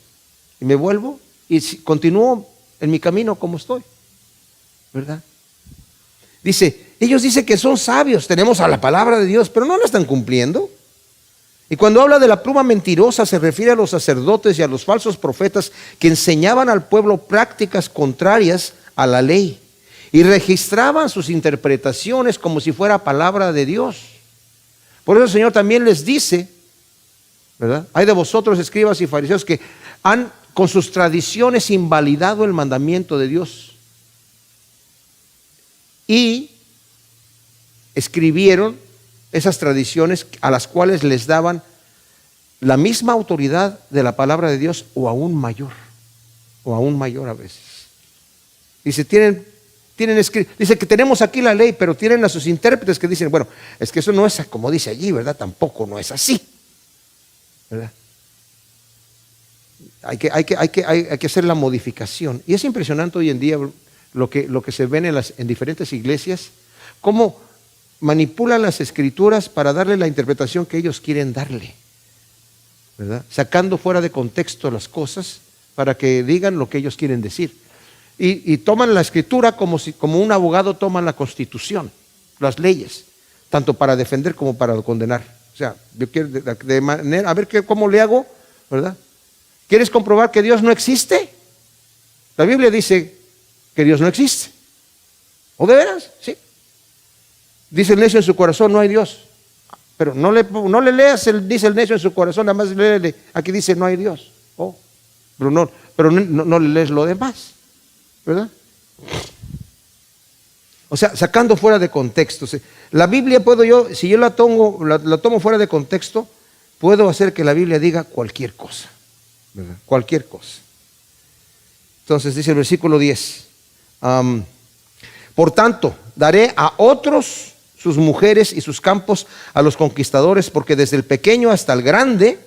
Y me vuelvo y continúo en mi camino como estoy, ¿verdad? Dice, ellos dicen que son sabios, tenemos a la palabra de Dios, pero no la están cumpliendo. Y cuando habla de la pluma mentirosa, se refiere a los sacerdotes y a los falsos profetas que enseñaban al pueblo prácticas contrarias a la ley y registraban sus interpretaciones como si fuera palabra de Dios. Por eso el Señor también les dice, ¿verdad? Hay de vosotros, escribas y fariseos, que han con sus tradiciones invalidado el mandamiento de Dios. Y escribieron esas tradiciones a las cuales les daban la misma autoridad de la palabra de Dios o aún mayor a veces. Dice, dice que tenemos aquí la ley, pero tienen a sus intérpretes que dicen, bueno, es que eso no es como dice allí, ¿verdad? Tampoco no es así, ¿verdad? Hay que hacer la modificación. Y es impresionante hoy en día lo que se ve en diferentes iglesias, cómo manipulan las escrituras para darle la interpretación que ellos quieren darle, ¿verdad? Sacando fuera de contexto las cosas para que digan lo que ellos quieren decir. Y toman la escritura como un abogado toma la Constitución, las leyes, tanto para defender como para condenar. O sea, yo quiero de manera, a ver cómo le hago, ¿verdad? ¿Quieres comprobar que Dios no existe? La Biblia dice que Dios no existe. ¿O de veras? Sí. Dice el necio en su corazón, no hay Dios. Pero no le leas, dice el necio en su corazón, nada más léele. Aquí dice, no hay Dios. Oh, pero no le lees lo demás, ¿verdad? O sea, sacando fuera de contexto. La Biblia si yo la tomo fuera de contexto, puedo hacer que la Biblia diga cualquier cosa, ¿verdad? Cualquier cosa. Entonces dice el versículo 10. Por tanto, daré a otros sus mujeres y sus campos a los conquistadores, porque desde el pequeño hasta el grande,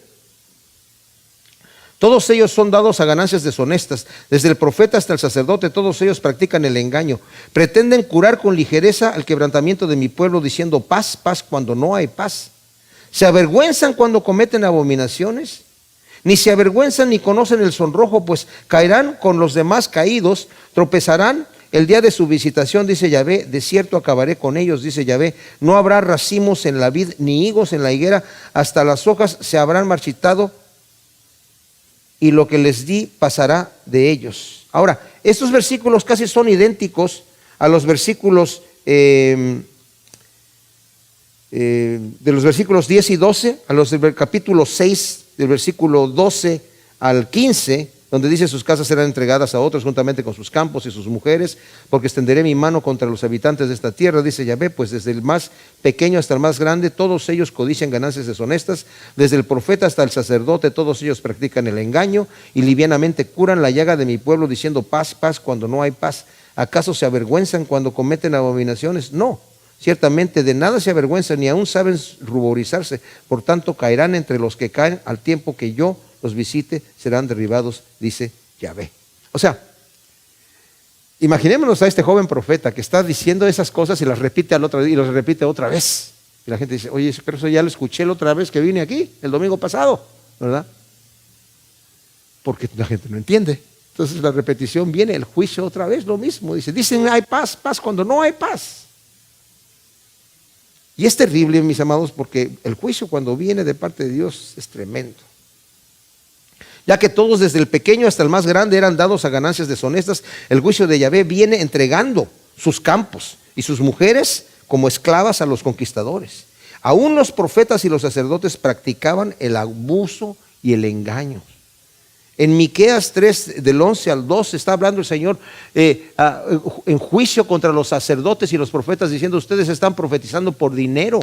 todos ellos son dados a ganancias deshonestas. Desde el profeta hasta el sacerdote, todos ellos practican el engaño. Pretenden curar con ligereza el quebrantamiento de mi pueblo, diciendo paz, paz, cuando no hay paz. Se avergüenzan cuando cometen abominaciones, ni se avergüenzan ni conocen el sonrojo, pues caerán con los demás caídos, tropezarán el día de su visitación, dice Yahvé. De cierto acabaré con ellos, dice Yahvé. No habrá racimos en la vid, ni higos en la higuera, hasta las hojas se habrán marchitado, y lo que les di pasará de ellos. Ahora, estos versículos casi son idénticos a los versículos de los versículos 10 y 12, a los del capítulo 6, del versículo 12 al 15, donde dice sus casas serán entregadas a otros juntamente con sus campos y sus mujeres, porque extenderé mi mano contra los habitantes de esta tierra, dice Yahvé, pues desde el más pequeño hasta el más grande, todos ellos codician ganancias deshonestas, desde el profeta hasta el sacerdote, todos ellos practican el engaño y livianamente curan la llaga de mi pueblo, diciendo paz, paz, cuando no hay paz. ¿Acaso se avergüenzan cuando cometen abominaciones? No, ciertamente de nada se avergüenzan, ni aún saben ruborizarse, por tanto caerán entre los que caen, al tiempo que yo los visite, serán derribados, dice Yahvé. O sea, imaginémonos a este joven profeta que está diciendo esas cosas y las repite y las repite otra vez. Y la gente dice, oye, pero eso ya lo escuché la otra vez que vine aquí, el domingo pasado, ¿verdad? Porque la gente no entiende. Entonces la repetición viene, el juicio otra vez, lo mismo. Dicen hay paz, paz, cuando no hay paz. Y es terrible, mis amados, porque el juicio cuando viene de parte de Dios es tremendo. Ya que todos desde el pequeño hasta el más grande eran dados a ganancias deshonestas, el juicio de Yahvé viene entregando sus campos y sus mujeres como esclavas a los conquistadores. Aún los profetas y los sacerdotes practicaban el abuso y el engaño. En Miqueas 3, del 11 al 12, está hablando el Señor en juicio contra los sacerdotes y los profetas, diciendo, ustedes están profetizando por dinero,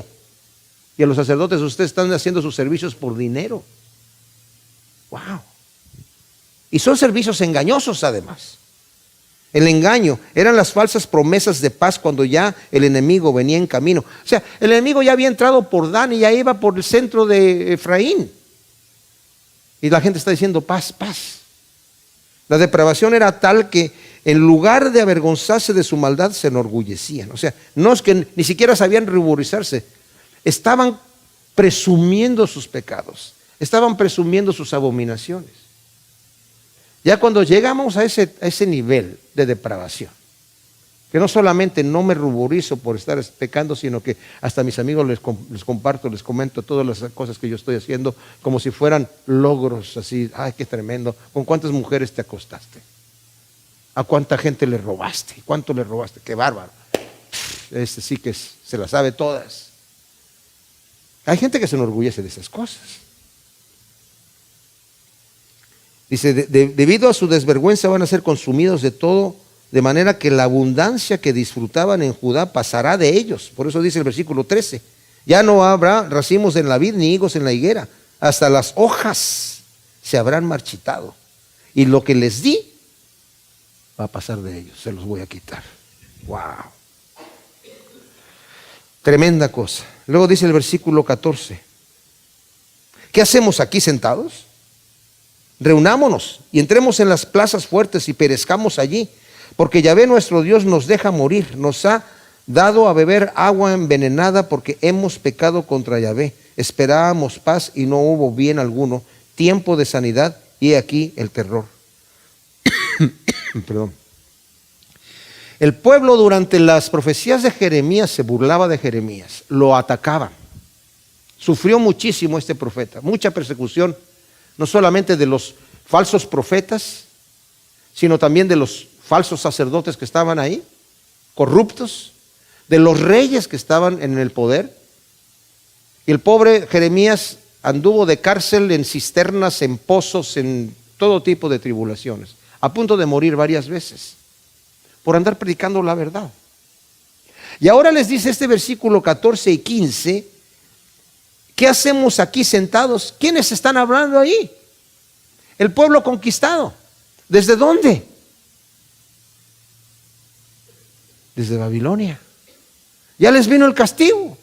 y a los sacerdotes ustedes están haciendo sus servicios por dinero. Wow. Y son servicios engañosos además. El engaño eran las falsas promesas de paz cuando ya el enemigo venía en camino. O sea, el enemigo ya había entrado por Dan y ya iba por el centro de Efraín. Y la gente está diciendo paz, paz. La depravación era tal que en lugar de avergonzarse de su maldad se enorgullecían. O sea, no es que ni siquiera sabían ruborizarse. estaban presumiendo sus pecados, estaban presumiendo sus abominaciones. Ya cuando llegamos a ese nivel de depravación, que no solamente no me ruborizo por estar pecando, sino que hasta a mis amigos les comparto, les comento todas las cosas que yo estoy haciendo como si fueran logros así. Ay, qué tremendo. ¿Con cuántas mujeres te acostaste? ¿A cuánta gente le robaste? ¿Cuánto le robaste? Qué bárbaro. Este sí que se las sabe todas. Hay gente que se enorgullece de esas cosas. Dice, debido a su desvergüenza van a ser consumidos de todo, de manera que la abundancia que disfrutaban en Judá pasará de ellos. Por eso dice el versículo 13, ya no habrá racimos en la vid ni higos en la higuera, hasta las hojas se habrán marchitado. Y lo que les di va a pasar de ellos, se los voy a quitar. Wow. Tremenda cosa. Luego dice el versículo 14, ¿qué hacemos aquí sentados? Reunámonos y entremos en las plazas fuertes y perezcamos allí, porque Yahvé nuestro Dios nos deja morir, nos ha dado a beber agua envenenada porque hemos pecado contra Yahvé. Esperábamos paz y no hubo bien alguno, tiempo de sanidad y he aquí el terror. Perdón. El pueblo durante las profecías de Jeremías se burlaba de Jeremías, lo atacaban. Sufrió muchísimo este profeta, mucha persecución, no solamente de los falsos profetas, sino también de los falsos sacerdotes que estaban ahí, corruptos, de los reyes que estaban en el poder. Y el pobre Jeremías anduvo de cárcel en cisternas, en pozos, en todo tipo de tribulaciones, a punto de morir varias veces por andar predicando la verdad. Y ahora les dice este versículo 14 y 15, ¿qué hacemos aquí sentados? ¿Quiénes están hablando ahí? El pueblo conquistado. ¿Desde dónde? Desde Babilonia. Ya les vino el castigo.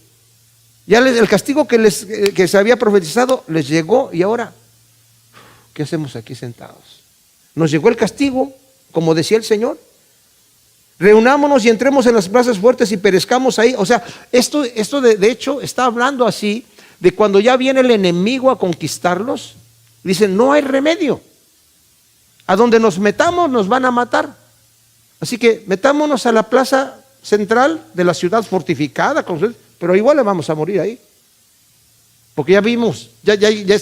El castigo que se había profetizado les llegó y ahora, ¿qué hacemos aquí sentados? Nos llegó el castigo, como decía el Señor. Reunámonos y entremos en las plazas fuertes y perezcamos ahí. O sea, esto de hecho está hablando así de cuando ya viene el enemigo a conquistarlos. Dicen, no hay remedio. A donde nos metamos nos van a matar. Así que metámonos a la plaza central de la ciudad fortificada, pero igual le vamos a morir ahí. Porque ya vimos, ya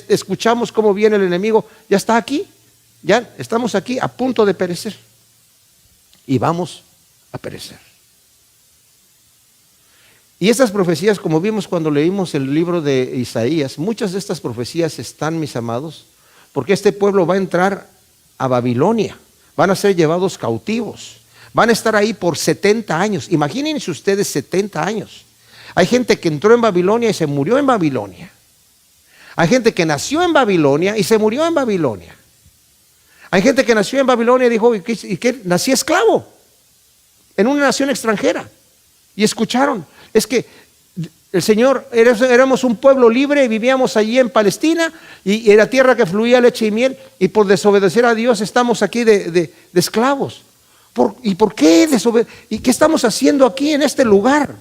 escuchamos cómo viene el enemigo, ya está aquí, ya estamos aquí a punto de perecer. Y vamos a perecer. Y estas profecías, como vimos cuando leímos el libro de Isaías, muchas de estas profecías están, mis amados, porque este pueblo va a entrar a Babilonia, van a ser llevados cautivos, van a estar ahí por 70 años. Imagínense ustedes 70 años. Hay gente que entró en Babilonia y se murió en Babilonia. Hay gente que nació en Babilonia y se murió en Babilonia. Hay gente que nació en Babilonia y dijo, ¿y qué? Nací esclavo en una nación extranjera. Y escucharon, es que el Señor, éramos un pueblo libre y vivíamos allí en Palestina y era tierra que fluía leche y miel, y por desobedecer a Dios estamos aquí de esclavos. ¿Y por qué desobedecer? ¿Y qué estamos haciendo aquí en este lugar?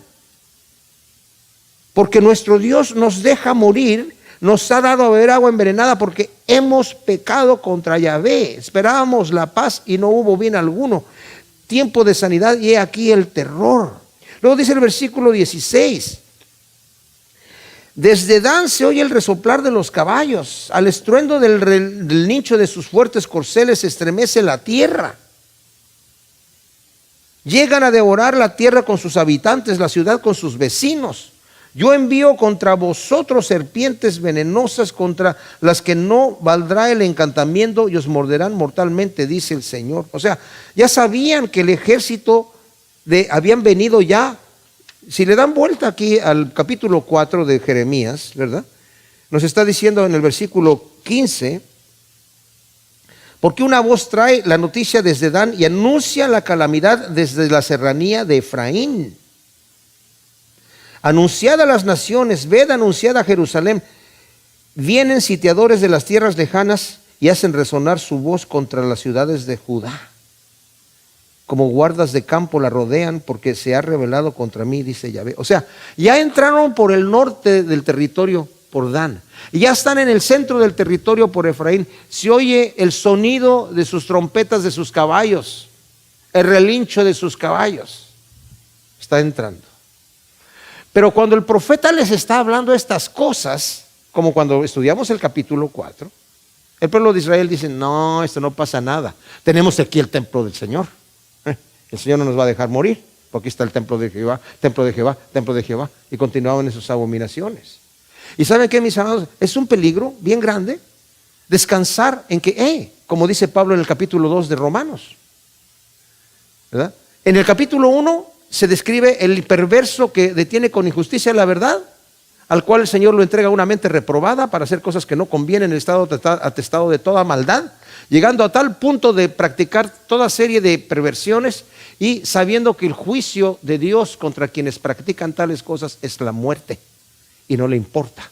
Porque nuestro Dios nos deja morir, nos ha dado a beber agua envenenada porque hemos pecado contra Yahvé. Esperábamos la paz y no hubo bien alguno, tiempo de sanidad y he aquí el terror. Luego dice el versículo 16, desde Dan se oye el resoplar de los caballos, al estruendo del nicho de sus fuertes corceles se estremece la tierra. Llegan a devorar la tierra con sus habitantes, la ciudad con sus vecinos. Yo envío contra vosotros serpientes venenosas, contra las que no valdrá el encantamiento y os morderán mortalmente, dice el Señor. O sea, ya sabían que el ejército habían venido ya. Si le dan vuelta aquí al capítulo 4 de Jeremías, ¿verdad? Nos está diciendo en el versículo 15, porque una voz trae la noticia desde Dan y anuncia la calamidad desde la serranía de Efraín. Anunciad a las naciones, ved anunciad a Jerusalén. Vienen sitiadores de las tierras lejanas y hacen resonar su voz contra las ciudades de Judá. como guardas de campo la rodean, porque se ha rebelado contra mí, dice Yahvé. O sea, ya entraron por el norte del territorio, por Dan, y ya están en el centro del territorio por Efraín. Se oye el sonido de sus trompetas de sus caballos, el relincho de sus caballos. Está entrando. Pero cuando el profeta les está hablando estas cosas, como cuando estudiamos el capítulo 4, el pueblo de Israel dice: no, esto no pasa nada. Tenemos aquí el templo del Señor. El Señor no nos va a dejar morir, porque aquí está el templo de Jehová, templo de Jehová, templo de Jehová. Y continuaban en sus abominaciones. ¿Y saben qué, mis amados? Es un peligro bien grande descansar en que, como dice Pablo en el capítulo 2 de Romanos, ¿verdad? En el capítulo 1 se describe el perverso que detiene con injusticia la verdad, al cual el Señor lo entrega a una mente reprobada para hacer cosas que no convienen, en el estado atestado de toda maldad, llegando a tal punto de practicar toda serie de perversiones y sabiendo que el juicio de Dios contra quienes practican tales cosas es la muerte, y no le importa.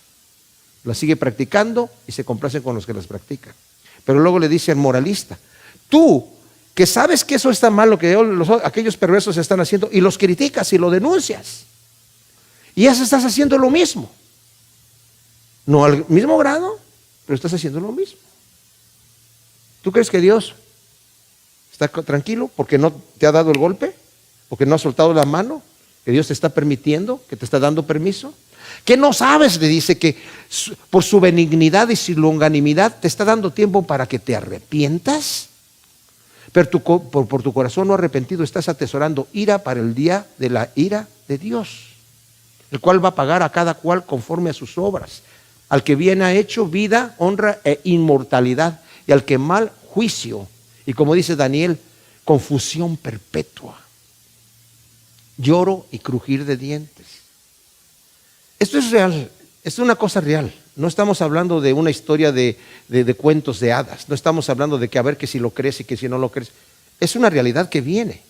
La sigue practicando y se complace con los que las practican. Pero luego le dice al moralista: tú que sabes que eso está mal, lo que aquellos perversos están haciendo, y los criticas y lo denuncias, y ya estás haciendo lo mismo, no al mismo grado, pero estás haciendo lo mismo. ¿Tú crees que Dios está tranquilo porque no te ha dado el golpe, porque no ha soltado la mano, que Dios te está permitiendo, que te está dando permiso? ¿Qué no sabes? Le dice que por su benignidad y su longanimidad te está dando tiempo para que te arrepientas. Pero por tu corazón no arrepentido estás atesorando ira para el día de la ira de Dios, el cual va a pagar a cada cual conforme a sus obras. Al que bien ha hecho vida, honra e inmortalidad, y al que mal, juicio, y como dice Daniel, confusión perpetua, lloro y crujir de dientes. Esto es real, esto es una cosa real. No estamos hablando de una historia de cuentos de hadas. No estamos hablando de que a ver que si lo crees y que si no lo crees. Es una realidad que viene.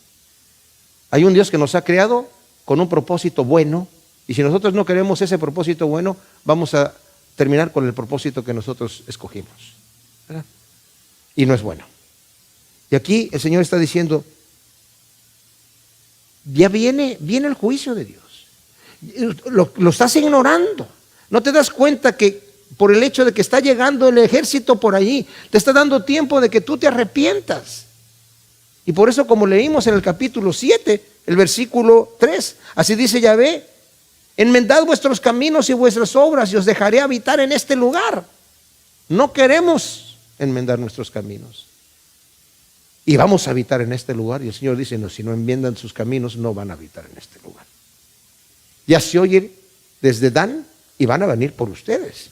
Hay un Dios que nos ha creado con un propósito bueno, y si nosotros no queremos ese propósito bueno, vamos a terminar con el propósito que nosotros escogimos, ¿verdad? Y no es bueno. Y aquí el Señor está diciendo: ya viene el juicio de Dios. Lo estás ignorando. ¿No te das cuenta que por el hecho de que está llegando el ejército por allí, te está dando tiempo de que tú te arrepientas? Y por eso, como leímos en el capítulo 7, el versículo 3, así dice Yahvé: enmendad vuestros caminos y vuestras obras, y os dejaré habitar en este lugar. No queremos enmendar nuestros caminos, y vamos a habitar en este lugar. Y el Señor dice: no, si no enmiendan sus caminos, no van a habitar en este lugar. Ya se oye desde Dan, y van a venir por ustedes.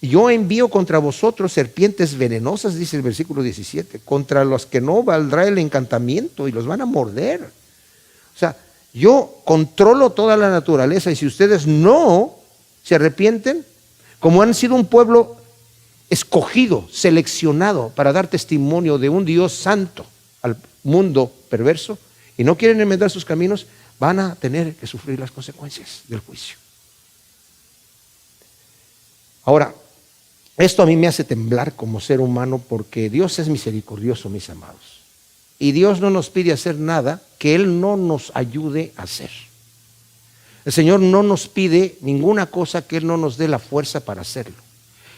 Yo envío contra vosotros serpientes venenosas, dice el versículo 17, contra los que no valdrá el encantamiento, y los van a morder. O sea, yo controlo toda la naturaleza, y si ustedes no se arrepienten, como han sido un pueblo escogido, seleccionado para dar testimonio de un Dios santo al mundo perverso, y no quieren enmendar sus caminos, van a tener que sufrir las consecuencias del juicio. Ahora, esto a mí me hace temblar como ser humano, porque Dios es misericordioso, mis amados. Y Dios no nos pide hacer nada que Él no nos ayude a hacer. El Señor no nos pide ninguna cosa que Él no nos dé la fuerza para hacerlo.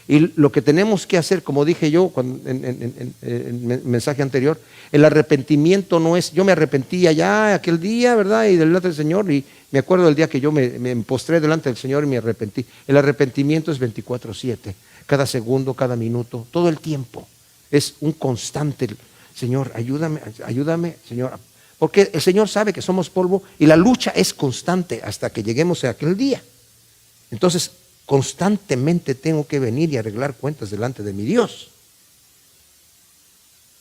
Y lo que tenemos que hacer, como dije yo en el mensaje anterior, el arrepentimiento no es: yo me arrepentí allá aquel día, ¿verdad? Y delante del Señor, y me acuerdo del día que yo me postré delante del Señor y me arrepentí. El arrepentimiento es 24/7, cada segundo, cada minuto, todo el tiempo. Es un constante: Señor, ayúdame, Señor. Porque el Señor sabe que somos polvo, y la lucha es constante hasta que lleguemos a aquel día. Entonces, constantemente tengo que venir y arreglar cuentas delante de mi Dios.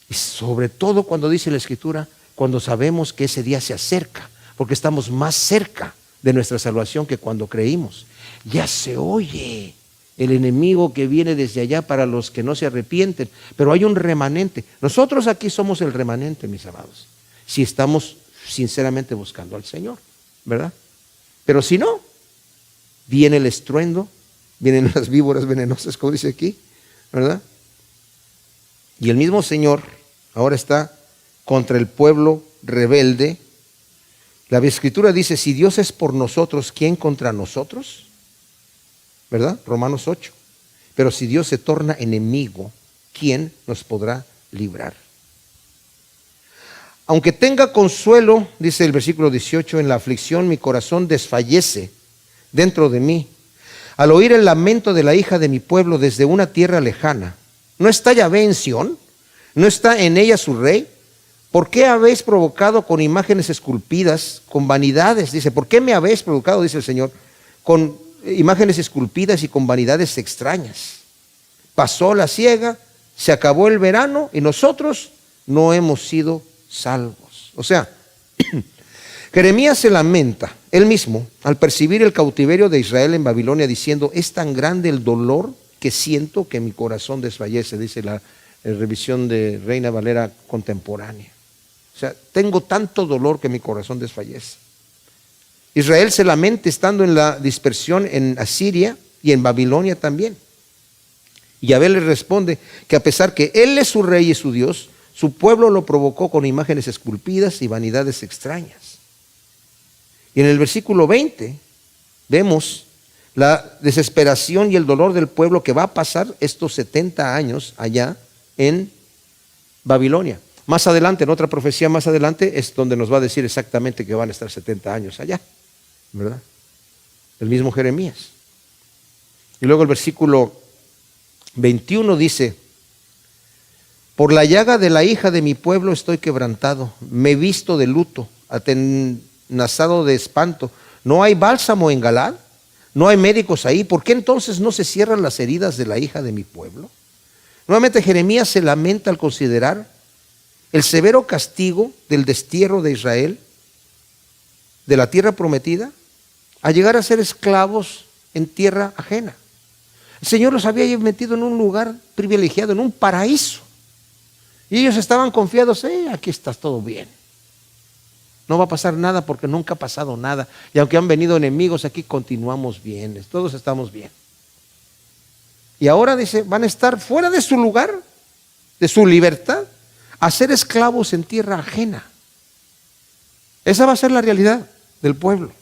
Y sobre todo cuando dice la Escritura, cuando sabemos que ese día se acerca, porque estamos más cerca de nuestra salvación que cuando creímos. Ya se oye el enemigo que viene desde allá para los que no se arrepienten, pero hay un remanente. Nosotros aquí somos el remanente, mis amados, si estamos sinceramente buscando al Señor, ¿verdad? Pero si no, viene el estruendo, vienen las víboras venenosas, como dice aquí, ¿verdad? Y el mismo Señor ahora está contra el pueblo rebelde. La Escritura dice, si Dios es por nosotros, ¿quién contra nosotros? ¿Verdad? Romanos 8. Pero si Dios se torna enemigo, ¿quién nos podrá librar? Aunque tenga consuelo, dice el versículo 18, en la aflicción mi corazón desfallece dentro de mí. Al oír el lamento de la hija de mi pueblo desde una tierra lejana. ¿No está Yahvé en Sión? ¿No está en ella su rey? ¿Por qué habéis provocado con imágenes esculpidas, con vanidades? Dice, ¿por qué me habéis provocado, dice el Señor, con imágenes esculpidas y con vanidades extrañas? Pasó la siega, se acabó el verano y nosotros no hemos sido salvos. O sea, Jeremías se lamenta él mismo al percibir el cautiverio de Israel en Babilonia, diciendo, es tan grande el dolor que siento que mi corazón desfallece, dice la revisión de Reina Valera contemporánea. O sea, tengo tanto dolor que mi corazón desfallece. Israel se lamenta estando en la dispersión en Asiria y en Babilonia también. Y Yahvé le responde que a pesar que Él es su rey y su Dios, su pueblo lo provocó con imágenes esculpidas y vanidades extrañas. Y en el versículo 20 vemos la desesperación y el dolor del pueblo que va a pasar estos 70 años allá en Babilonia. Más adelante, en otra profecía más adelante, es donde nos va a decir exactamente que van a estar 70 años allá, ¿verdad? El mismo Jeremías. Y luego el versículo 21 dice, por la llaga de la hija de mi pueblo estoy quebrantado, me he visto de luto, atenazado de espanto. ¿No hay bálsamo en Galad? ¿No hay médicos ahí? ¿Por qué entonces no se cierran las heridas de la hija de mi pueblo? Nuevamente Jeremías se lamenta al considerar el severo castigo del destierro de Israel, de la tierra prometida, a llegar a ser esclavos en tierra ajena. El Señor los había metido en un lugar privilegiado, en un paraíso. Y ellos estaban confiados, aquí está todo bien. No va a pasar nada porque nunca ha pasado nada. Y aunque han venido enemigos, aquí continuamos bien, todos estamos bien. Y ahora dice, van a estar fuera de su lugar, de su libertad, a ser esclavos en tierra ajena. Esa va a ser la realidad del pueblo.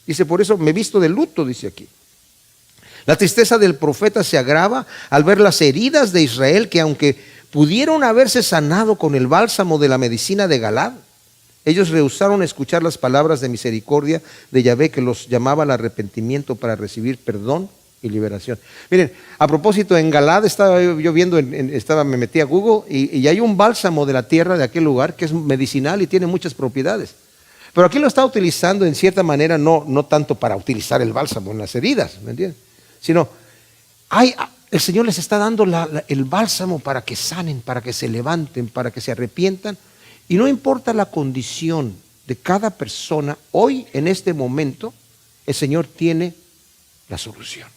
Dice, por eso me he visto de luto, dice aquí. La tristeza del profeta se agrava al ver las heridas de Israel que aunque pudieron haberse sanado con el bálsamo de la medicina de Galad, ellos rehusaron escuchar las palabras de misericordia de Yahvé que los llamaba al arrepentimiento para recibir perdón y liberación. Miren, a propósito, en Galad estaba yo viendo, me metí a Google y hay un bálsamo de la tierra de aquel lugar que es medicinal y tiene muchas propiedades. Pero aquí lo está utilizando en cierta manera, no tanto para utilizar el bálsamo en las heridas, ¿me entiendes? Sino, el Señor les está dando el bálsamo para que sanen, para que se levanten, para que se arrepientan. Y no importa la condición de cada persona, hoy en este momento, el Señor tiene la solución.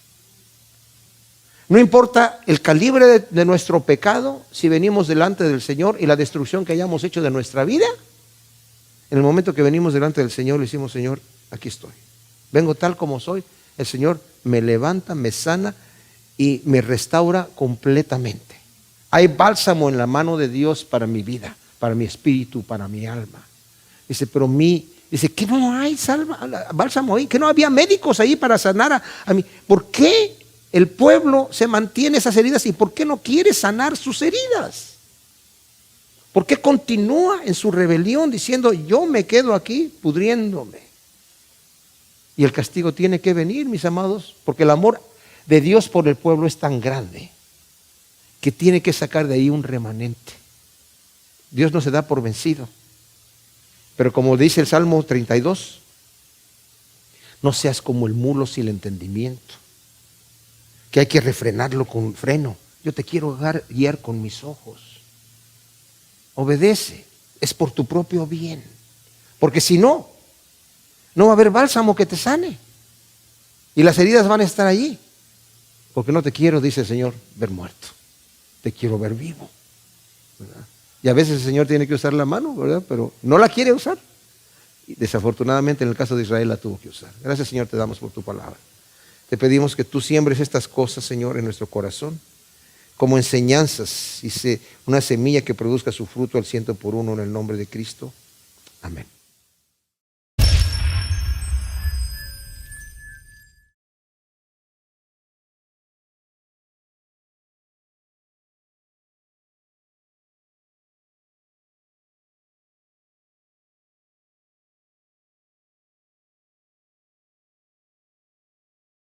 No importa el calibre de nuestro pecado, si venimos delante del Señor y la destrucción que hayamos hecho de nuestra vida, en el momento que venimos delante del Señor le decimos, Señor, aquí estoy. Vengo tal como soy. El Señor me levanta, me sana y me restaura completamente. Hay bálsamo en la mano de Dios para mi vida, para mi espíritu, para mi alma. Dice, dice, ¿qué no hay bálsamo ahí? ¿Que no había médicos ahí para sanar a mí? ¿Por qué el pueblo se mantiene esas heridas y por qué no quiere sanar sus heridas? ¿Por qué continúa en su rebelión diciendo, yo me quedo aquí pudriéndome? Y el castigo tiene que venir, mis amados, porque el amor de Dios por el pueblo es tan grande que tiene que sacar de ahí un remanente. Dios no se da por vencido. Pero como dice el Salmo 32, no seas como el mulo sin entendimiento, que hay que refrenarlo con freno. Yo te quiero guiar con mis ojos. Obedece, es por tu propio bien. Porque si no, no va a haber bálsamo que te sane. Y las heridas van a estar allí. Porque no te quiero, dice el Señor, ver muerto. Te quiero ver vivo, ¿verdad? Y a veces el Señor tiene que usar la mano, ¿verdad? Pero no la quiere usar. Y desafortunadamente en el caso de Israel la tuvo que usar. Gracias, Señor, te damos por tu palabra. Te pedimos que tú siembres estas cosas, Señor, en nuestro corazón. como enseñanzas y una semilla que produzca su fruto al 100 por uno en el nombre de Cristo. Amén.